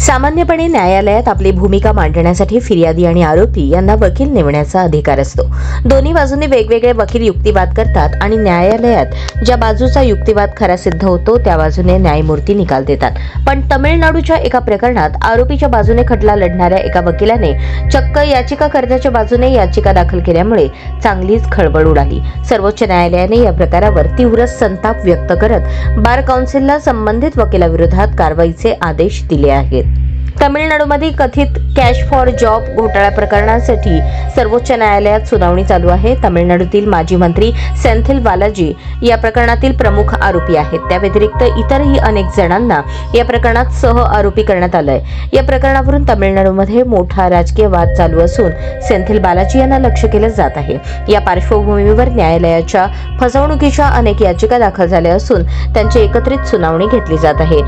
सामान्यपणे न्यायालयात आपली भूमिका मांडण्यासाठी फिर्यादी आणि आरोपी यांना वकील नेमण्याचा अधिकार असतो। दोन्ही बाजूंनी वेगवेगळे वकील युक्तिवाद करतात आणि न्यायालयात ज्या बाजूचा युक्तिवाद खरा सिद्ध होतो त्या बाजूने न्यायमूर्ती निकाल देतात। पण तमिळनाडूच्या एका प्रकरणात आरोपीच्या बाजूने खटला लढणाऱ्या एका वकिलाने चक्क याचिकाकर्त्याच्या बाजूने याचिका दाखल केल्यामुळे चांगलीच खळबळ उडाली। सर्वोच्च न्यायालयाने या प्रकारावर तीव्र संताप व्यक्त करत बार काउन्सिलला संबंधित वकिलाविरोधात कारवाईचे आदेश दिले आहेत। तमिळनाडूमध्ये कथित कॅश फॉर जॉब घोटाळा प्रकरणासाठी सर्वोच्च न्यायालयात सुनावणी चालू आहे। तमिळनाडूतील माजी मंत्री सेंथिल बालाजी या प्रकरणातील प्रमुख आरोपी आहेत। त्या व्यतिरिक्त इतरही अनेक जणांना या प्रकरणात सह आरोपी करण्यात आलंय। या प्रकरणावरून तमिळनाडूमध्ये मोठा राजकीय वाद चालू असून सेंथिल बालाजी यांना लक्ष केलं जात आहे। या पार्श्वभूमीवर न्यायालयाच्या फसवणुकीच्या अनेक याचिका दाखल झाल्या असून त्यांची एकत्रित सुनावणी घेतली जात आहे।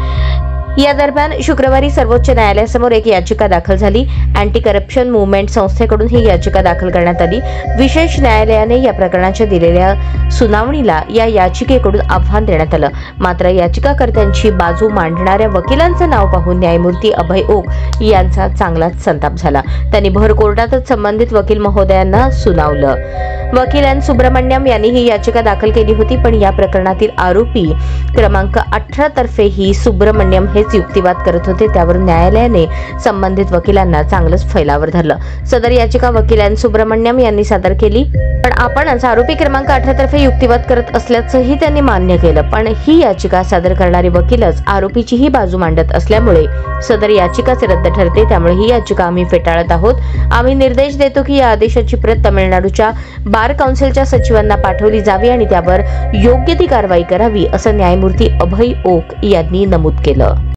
या दरम्यान शुक्रवारी सर्वोच्च न्यायालयासमोर एक याचिका दाखल झाली। अँटी करप्शन मूव्हमेंट संस्थेकडून ही याचिका दाखल करण्यात आली। विशेष न्यायालयाने या प्रकरणाच्या दिलेल्या सुनावणीला या याचिकेकडून आव्हान देण्यात आलं। मात्र याचिकाकर्त्यांची बाजू मांडणाऱ्या वकिलांचं नाव पाहून न्यायमूर्ती अभय ओक यांचा चांगलाच संताप झाला। त्यांनी भर कोर्टातच संबंधित वकील महोदयांना सुनावलं। वकील एन सुब्रमण्यम यांनी ही याचिका दाखल केली होती, पण या प्रकरणातील आरोपी क्रमांक 18 तर्फे ही सुब्रमण्यम हेच युक्तिवाद करत होते। त्यावरून न्यायालयाने संबंधित वकिलांना चांगलंच फैलावर धरलं। सदर याचिका वकील एन सुब्रमण्यम यांनी सादर केली, पण आपणच आरोपी क्रमांक 18 तर्फे युक्तिवाद करत असल्याचंही त्यांनी मान्य केलं। पण ही याचिका सादर करणारे वकीलच आरोपीचीही बाजू मांडत असल्यामुळे सदर याचिकाच रद्द ठरते। त्यामुळे ही याचिका आम्ही फेटाळत आहोत। आम्ही निर्देश देतो की या आदेशाची प्रत तमिळनाडूच्या बार काउन्सिलच्या सचिवांना पाठवली जावी आणि त्यावर योग्य ती कारवाई करावी, असं न्यायमूर्ती अभय ओक यांनी नमूद केलं।